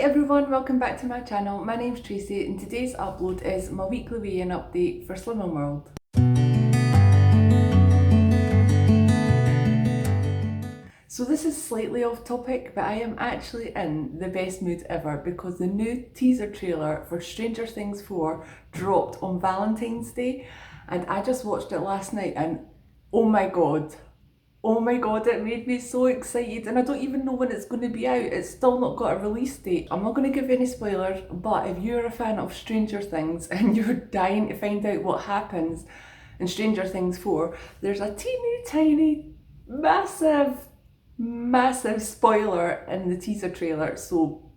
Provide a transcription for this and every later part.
everyone, welcome back to my channel. My name's Tracy and today's upload is my weekly weigh-in update for Slimming World. So this is slightly off topic, but I am actually in the best mood ever because the new teaser trailer for Stranger Things 4 dropped on Valentine's Day and I just watched it last night and oh my god, it made me so excited, and I don't even know when it's going to be out. It's still not got a release date. I'm not going to give any spoilers, but if you're a fan of Stranger Things and you're dying to find out what happens in Stranger Things 4, there's a teeny tiny, massive spoiler in the teaser trailer, so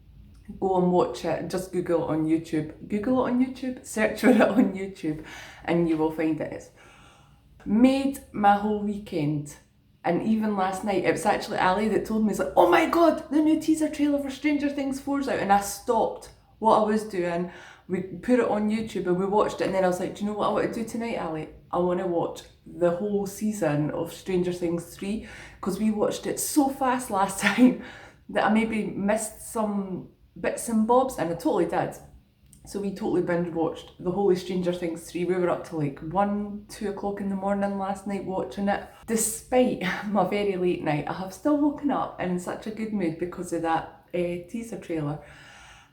go and watch it. Just Google it on YouTube, search for it on YouTube, and you will find it. It's made my whole weekend. And even last night, it was actually Ali that told me, it's like, oh my god, the new teaser trailer for Stranger Things 4's out. And I stopped what I was doing. We put it on YouTube and we watched it. And then I was like, do you know what I want to do tonight, Ali? I want to watch the whole season of Stranger Things 3. Because we watched it so fast last time that I maybe missed some bits and bobs. And I totally did. So we totally binge watched the whole of Stranger Things 3. We were up to like 1, 2 o'clock in the morning last night watching it. Despite my very late night, I have still woken up in such a good mood because of that teaser trailer.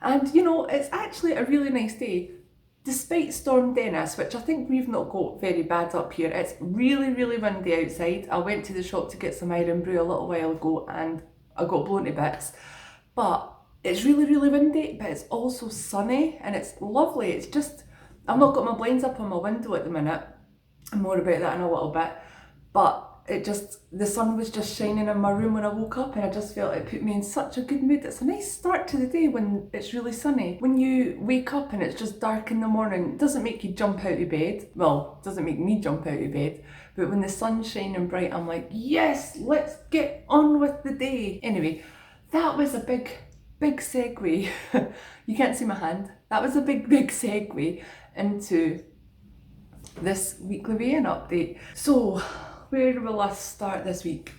And you know, it's actually a really nice day. Despite Storm Dennis, which I think we've not got very bad up here, it's really, really windy outside. I went to the shop to get some iron brew a little while ago and I got blown to bits. But it's really, really windy, but it's also sunny and it's lovely. It's just, I've not got my blinds up on my window at the minute. More about that in a little bit. But the sun was just shining in my room when I woke up and I just felt it put me in such a good mood. It's a nice start to the day when it's really sunny. When you wake up and it's just dark in the morning, it doesn't make you jump out of bed. Well, it doesn't make me jump out of bed. But when the sun's shining bright, I'm like, yes, let's get on with the day. Anyway, that was a big segue. You can't see my hand. That was a big segue into this weekly weigh-in update. So where will I start this week?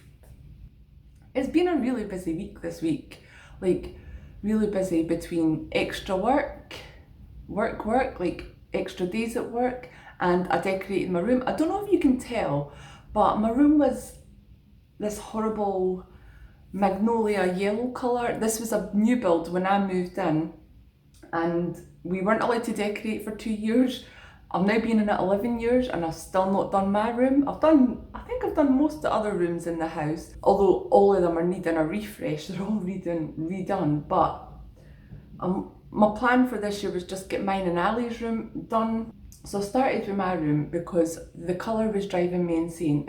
It's been a really busy week this week. Like really busy between extra work, like extra days at work, and I decorated my room. I don't know if you can tell, but my room was this horrible magnolia yellow colour. This was a new build when I moved in and we weren't allowed to decorate for 2 years. I've now been in it 11 years and I've still not done my room. I think I've done most of the other rooms in the house, although all of them are needing a refresh. They're all redone, but my plan for this year was just get mine and Ali's room done. So I started with my room because the colour was driving me insane.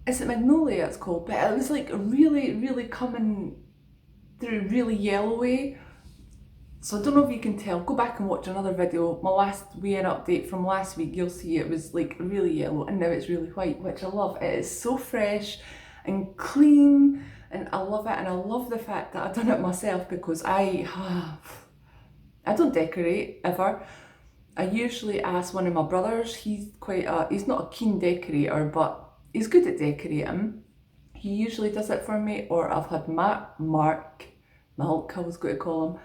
Is it magnolia it's called? But it was like really, really coming through really yellowy. So I don't know if you can tell. Go back and watch another video. My last weigh-in update from last week, you'll see it was like really yellow and now it's really white, which I love. It is so fresh and clean and I love it, and I love the fact that I've done it myself because I don't decorate ever. I usually ask one of my brothers. He's not a keen decorator, but he's good at decorating. He usually does it for me, or I've had Mark, I was going to call him.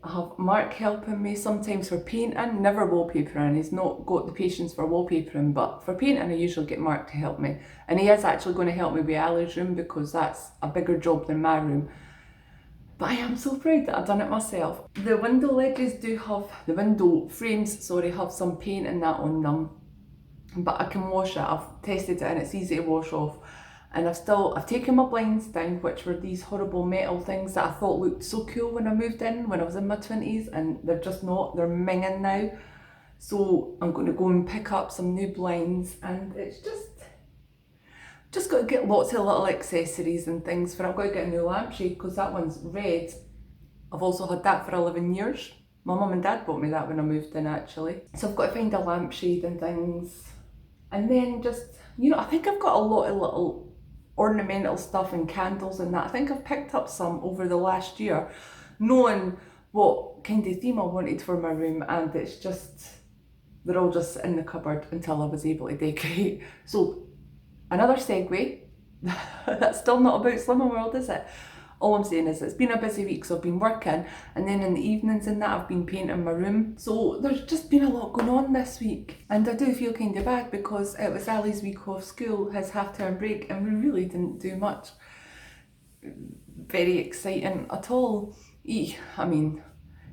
I have Mark helping me sometimes for painting, never wallpapering. He's not got the patience for wallpapering, but for painting I usually get Mark to help me. And he is actually going to help me with Ali's room because that's a bigger job than my room. But I am so proud that I've done it myself. The window frames have some paint and that on them. But I can wash it. I've tested it and it's easy to wash off. And I've taken my blinds down, which were these horrible metal things that I thought looked so cool when I moved in when I was in my 20s, and they're just not. They're minging now. So I'm going to go and pick up some new blinds, and it's just got to get lots of little accessories and things for. I've got to get a new lampshade because that one's red. I've also had that for 11 years. My mum and dad bought me that when I moved in actually. So I've got to find a lampshade and things. And then just, you know, I think I've got a lot of little ornamental stuff and candles and that. I think I've picked up some over the last year, knowing what kind of theme I wanted for my room, and they're all just in the cupboard until I was able to decorate. So another segue, that's still not about Slimming World, is it? All I'm saying is it's been a busy week, so I've been working, and then in the evenings and that I've been painting my room. So there's just been a lot going on this week. And I do feel kind of bad because it was Ali's week off school, his half-term break, and we really didn't do much very exciting at all. I mean,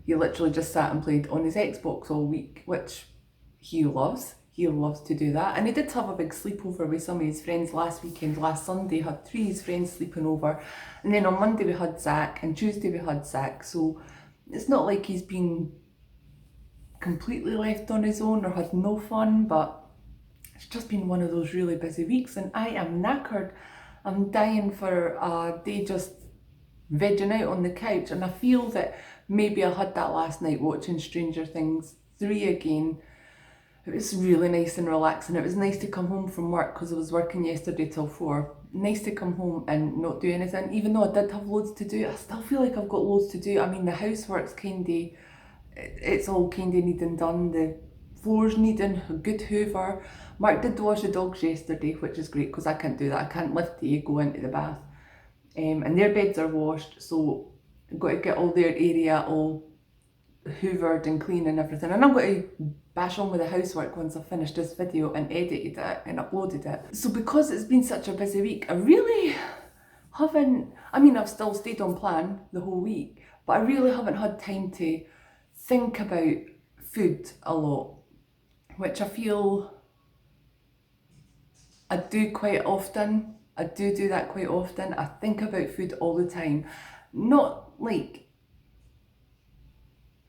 he literally just sat and played on his Xbox all week, which he loves. He loves to do that. And he did have a big sleepover with some of his friends last weekend. Last Sunday, had 3 of his friends sleeping over. And then on Monday we had Zach, and Tuesday we had Zach. So it's not like he's been completely left on his own or had no fun, but it's just been one of those really busy weeks, and I am knackered. I'm dying for a day just vegging out on the couch, and I feel that maybe I had that last night watching Stranger Things 3 again. It was really nice and relaxing. It was nice to come home from work because I was working yesterday till 4. Nice to come home and not do anything. Even though I did have loads to do, I still feel like I've got loads to do. I mean, the housework's it's all kind of needing done. The floor's needing a good hoover. Mark did wash the dogs yesterday, which is great because I can't do that. I can't lift the go into the bath. And their beds are washed, so I've got to get all their area all hoovered and clean and everything. And I'm going to bash on with the housework once I've finished this video and edited it and uploaded it. So because it's been such a busy week, I really haven't, I mean, I've still stayed on plan the whole week, but I really haven't had time to think about food a lot, which I feel I do quite often. I do that quite often. I think about food all the time. Not like,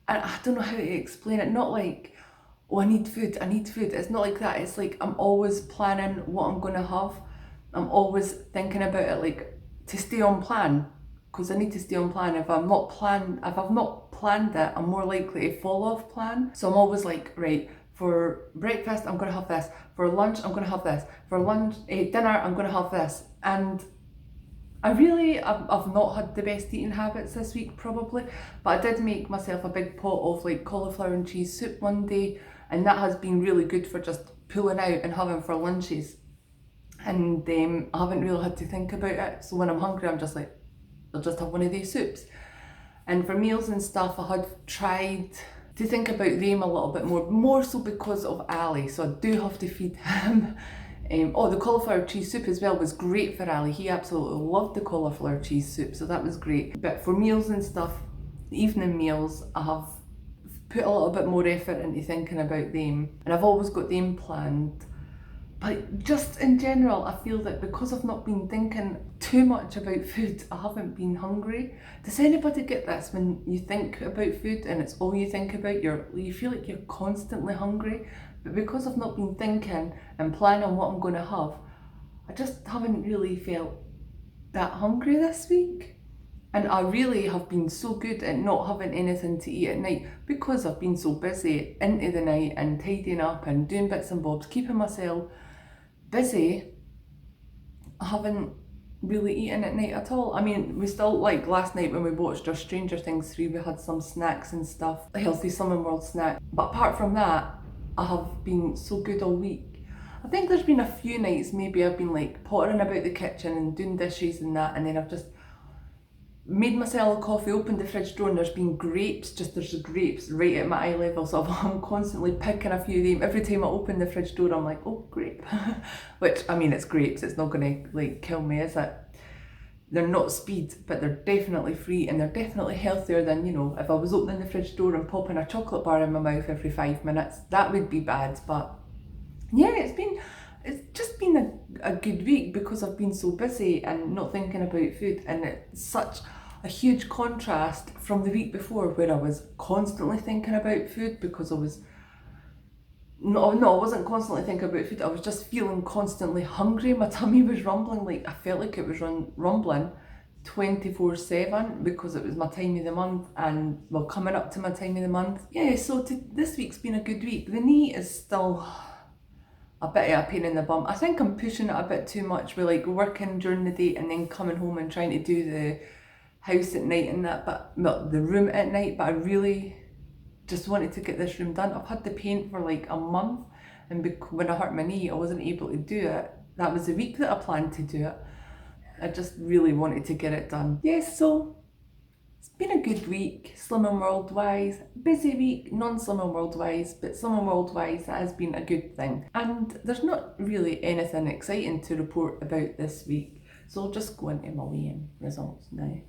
I don't know how to explain it, not like, oh, I need food. It's not like that. It's like I'm always planning what I'm going to have. I'm always thinking about it, like, to stay on plan, because I need to stay on plan. If I've not planned it, I'm more likely to fall off plan. So I'm always like, right, for breakfast I'm going to have this, for lunch I'm going to have this, for dinner I'm going to have this. And I've not had the best eating habits this week probably, but I did make myself a big pot of like cauliflower and cheese soup one day, and that has been really good for just pulling out and having for lunches. And I haven't really had to think about it, so when I'm hungry I'm just like, I'll just have one of these soups. And for meals and stuff, I had tried to think about them a little bit more so because of Ali, so I do have to feed him. The cauliflower cheese soup as well was great for Ali. He absolutely loved the cauliflower cheese soup, so that was great. But for meals and stuff, evening meals, I have put a little bit more effort into thinking about them, and I've always got them planned. But just in general, I feel that because I've not been thinking too much about food, I haven't been hungry. Does anybody get this when you think about food and it's all you think about? You feel like you're constantly hungry. But because I've not been thinking and planning what I'm going to have, I just haven't really felt that hungry this week. And I really have been so good at not having anything to eat at night because I've been so busy into the night and tidying up and doing bits and bobs, keeping myself busy. I haven't really eaten at night at all. I mean, we still, like last night when we watched our Stranger Things 3, we had some snacks and stuff, a healthy Summer World snack. But apart from that, I have been so good all week. I think there's been a few nights maybe I've been like pottering about the kitchen and doing dishes and that, and then I've just made myself a coffee, opened the fridge door, and there's grapes right at my eye level, so I'm constantly picking a few of them. Every time I open the fridge door I'm like, oh, grape. Which, I mean, it's grapes, it's not gonna like kill me, is it? They're not speed, but they're definitely free, and they're definitely healthier than, you know, if I was opening the fridge door and popping a chocolate bar in my mouth every 5 minutes. That would be bad. But yeah, it's just been a good week because I've been so busy and not thinking about food, and it's such a huge contrast from the week before where I was constantly thinking about food because I wasn't constantly thinking about food, I was just feeling constantly hungry. My tummy was rumbling, like I felt like it was rumbling 24/7 because it was my time of the month, and well, coming up to my time of the month. Yeah, so this week's been a good week. The knee is still a bit of a pain in the bum. I think I'm pushing it a bit too much with like working during the day and then coming home and trying to do the house at night and that, but not the room at night. But I really just wanted to get this room done. I've had the paint for like a month, and when I hurt my knee I wasn't able to do it. That was the week that I planned to do it, I just really wanted to get it done. Yes, so it's been a good week, Slimming World wise. Busy week, non-Slimming World wise, but Slimming World wise, that has been a good thing. And there's not really anything exciting to report about this week, so I'll just go into my weigh-in results now.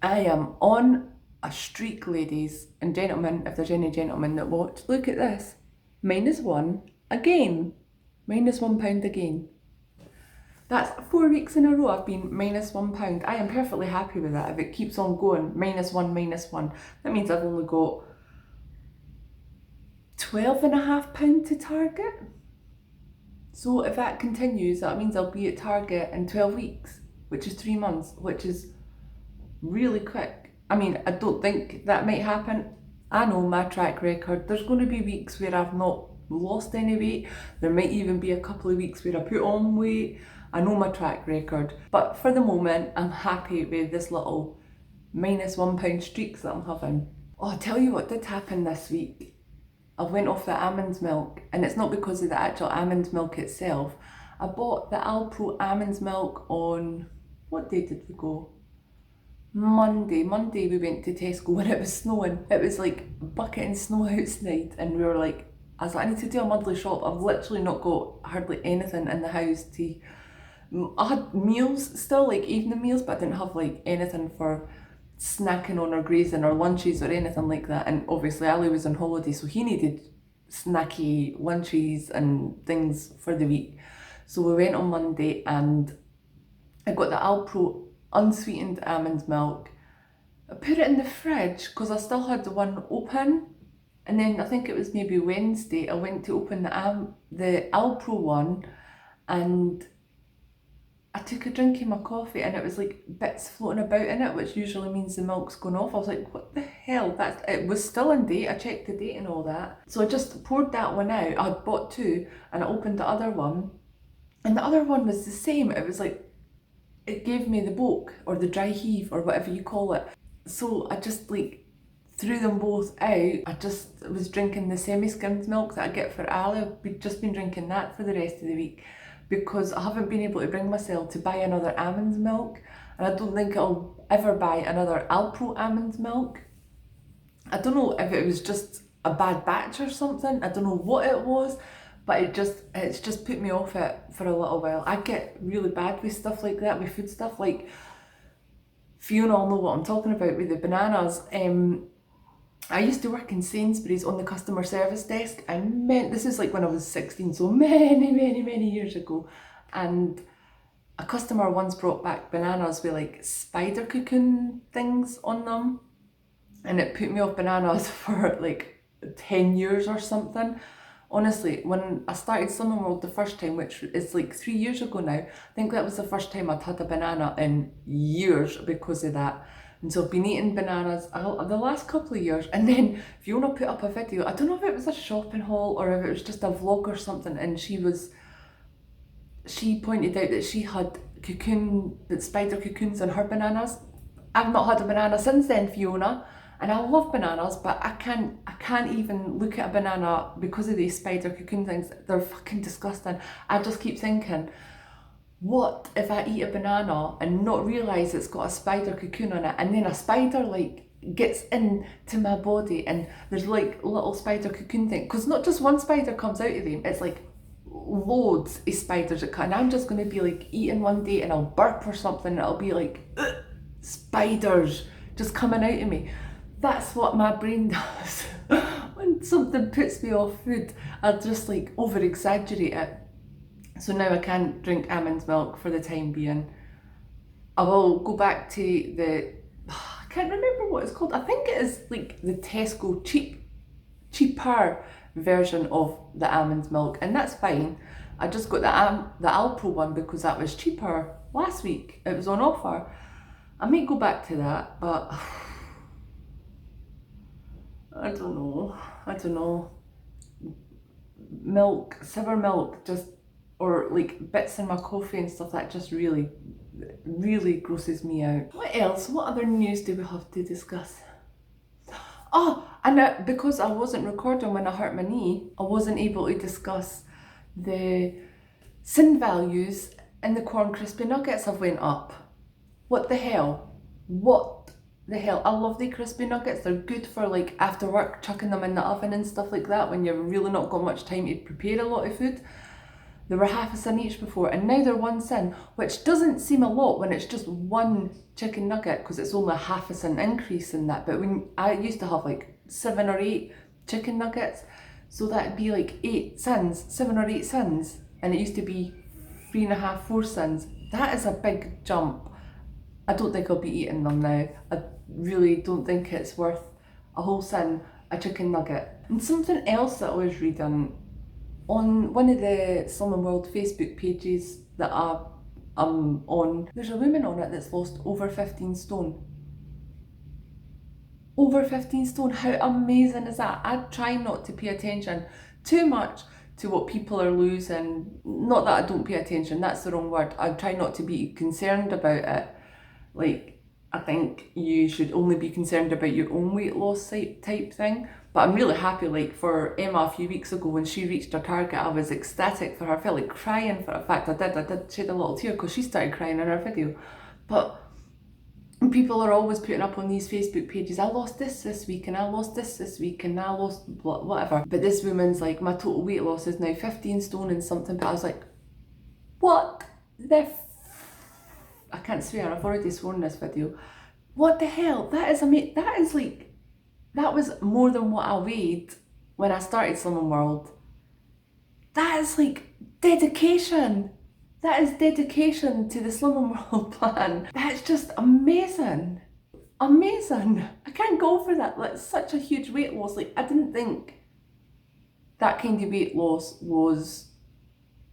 I am on a streak, ladies and gentlemen, if there's any gentlemen that watch. Look at this. -1 again. -1 pound again. That's 4 weeks in a row I've been -1 pound. I am perfectly happy with that. If it keeps on going, -1, -1, that means I've only got 12.5 pound to target. So if that continues, that means I'll be at target in 12 weeks, which is 3 months, which is really quick. I mean, I don't think that might happen. I know my track record. There's going to be weeks where I've not lost any weight. There might even be a couple of weeks where I put on weight. I know my track record. But for the moment, I'm happy with this little -1 pound streaks that I'm having. Oh, I'll tell you what did happen this week. I went off the almond milk, and it's not because of the actual almond milk itself. I bought the Alpro almond milk on, what day did we go? Monday we went to Tesco when it was snowing. It was like a bucket and snow outside, and we were like, I was like, I need to do a monthly shop. I've literally not got hardly anything in the house to, I had meals still, like evening meals, but I didn't have like anything for snacking on or grazing or lunches or anything like that. And obviously Ali was on holiday, so he needed snacky lunches and things for the week. So we went on Monday and I got the Alpro unsweetened almond milk. I put it in the fridge because I still had the one open, and then I think it was maybe Wednesday I went to open the Alpro one, and I took a drink of my coffee and it was like bits floating about in it, which usually means the milk's gone off. I was like, what the hell? It was still in date. I checked the date and all that. So I just poured that one out. I had bought 2 and I opened the other one, and the other one was the same. It was like, it gave me the bulk or the dry heave or whatever you call it. So I just like threw them both out. I just was drinking the semi-skimmed milk that I get for Ali. I've just been drinking that for the rest of the week because I haven't been able to bring myself to buy another almond milk, and I don't think I'll ever buy another Alpro almond milk. I don't know if it was just a bad batch or something. I don't know what it was, but it's just put me off it for a little while. I get really bad with stuff like that, with food stuff. Like Fiona will know what I'm talking about with the bananas. I used to work in Sainsbury's on the customer service desk. This is like when I was 16, so many years ago. And a customer once brought back bananas with like spider cocoon things on them, and it put me off bananas for like 10 years or something. Honestly, when I started Slimming World the first time, which is like 3 years ago now, I think that was the first time I'd had a banana in years because of that. And so I've been eating bananas the last couple of years. And then Fiona put up a video, I don't know if it was a shopping haul or if it was just a vlog or something, and she pointed out that she had spider cocoons in her bananas. I've not had a banana since then, Fiona. And I love bananas, but I can't even look at a banana because of these spider cocoon things. They're fucking disgusting. I just keep thinking, what if I eat a banana and not realise it's got a spider cocoon on it, and then a spider like gets into my body and there's like little spider cocoon thing, because not just one spider comes out of them, it's like loads of spiders that come, and I'm just going to be like eating one day and I'll burp or something and it'll be like spiders just coming out of me. That's what my brain does. When something puts me off food, I'll just like over exaggerate it. So now I can't drink almond milk for the time being. I will go back to I can't remember what it's called. I think it is like the Tesco cheaper version of the almond milk, and that's fine. I just got the Alpro one because that was cheaper last week. It was on offer. I may go back to that, but I don't know. Milk, sour milk, just, or like bits in my coffee and stuff, that just really grosses me out. What else? What other news do we have to discuss? Oh, and because I wasn't recording when I hurt my knee, I wasn't able to discuss the sin values and the corn crispy nuggets have went up. What the hell? What the hell? I love the crispy nuggets. They're good for like after work, chucking them in the oven and stuff like that when you've really not got much time to prepare a lot of food. They were half a cent each before, and now they're 1 cent, which doesn't seem a lot when it's just one chicken nugget because it's only a half a cent increase in that. But when I used to have like 7 or 8 chicken nuggets, so that'd be like 8 cents, 7 or 8 cents, and it used to be 3.5, 4 cents. That is a big jump. I don't think I'll be eating them now. I really don't think it's worth a whole cent a chicken nugget. And something else that I was reading on one of the Slimming World Facebook pages that I'm on, there's a woman on it that's lost over 15 stone. Over 15 stone, how amazing is that? I try not to pay attention too much to what people are losing. Not that I don't pay attention, that's the wrong word. I try not to be concerned about it. Like, I think you should only be concerned about your own weight loss type thing. But I'm really happy, like for Emma a few weeks ago when she reached her target, I was ecstatic for her. I felt like crying for a fact. I did shed a little tear because she started crying in her video. But people are always putting up on these Facebook pages, I lost this week and I lost this week and I lost whatever. But this woman's like, my total weight loss is now 15 stone and something. But I was like, what the I can't swear, I've already sworn in this video. What the hell? That is amazing. That was more than what I weighed when I started Slimming World. That is like dedication. That is dedication to the Slimming World plan. That's just amazing. Amazing. I can't go for that. Like, such a huge weight loss. Like, I didn't think that kind of weight loss was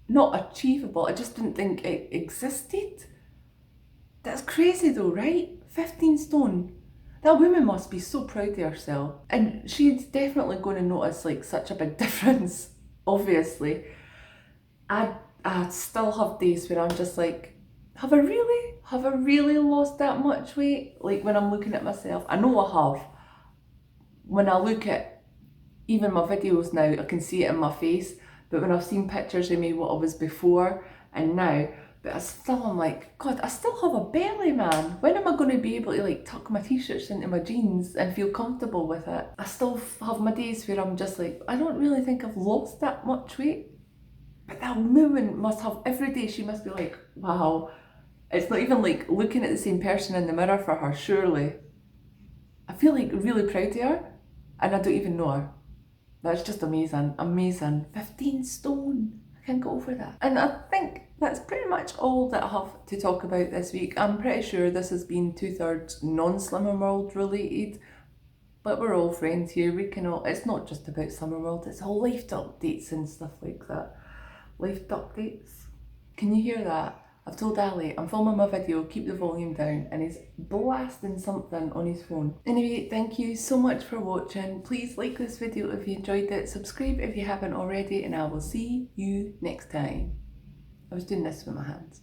not achievable. I just didn't think it existed. That's crazy though, right? 15 stone. That woman must be so proud of herself. And she's definitely going to notice like such a big difference, obviously. I still have days where I'm just like, have I really lost that much weight? Like when I'm looking at myself, I know I have. When I look at even my videos now, I can see it in my face. But when I've seen pictures of me, what I was before and now, but I'm like, God, I still have a belly, man. When am I going to be able to like tuck my t-shirts into my jeans and feel comfortable with it? I still have my days where I'm just like, I don't really think I've lost that much weight. But that woman must have, every day she must be like, wow. It's not even like looking at the same person in the mirror for her, surely. I feel like really proud of her and I don't even know her. That's just amazing, amazing. 15 stone. I can't go over that. And I think that's pretty much all that I have to talk about this week. I'm pretty sure this has been 2/3 non-Slimming World related, but we're all friends here. We can all, it's not just about Slimming World, it's all life updates and stuff like that. Life updates. Can you hear that? I've told Ali I'm filming my video, keep the volume down, and he's blasting something on his phone. Anyway, thank you so much for watching. Please like this video if you enjoyed it, subscribe if you haven't already, and I will see you next time. I was doing this with my hands.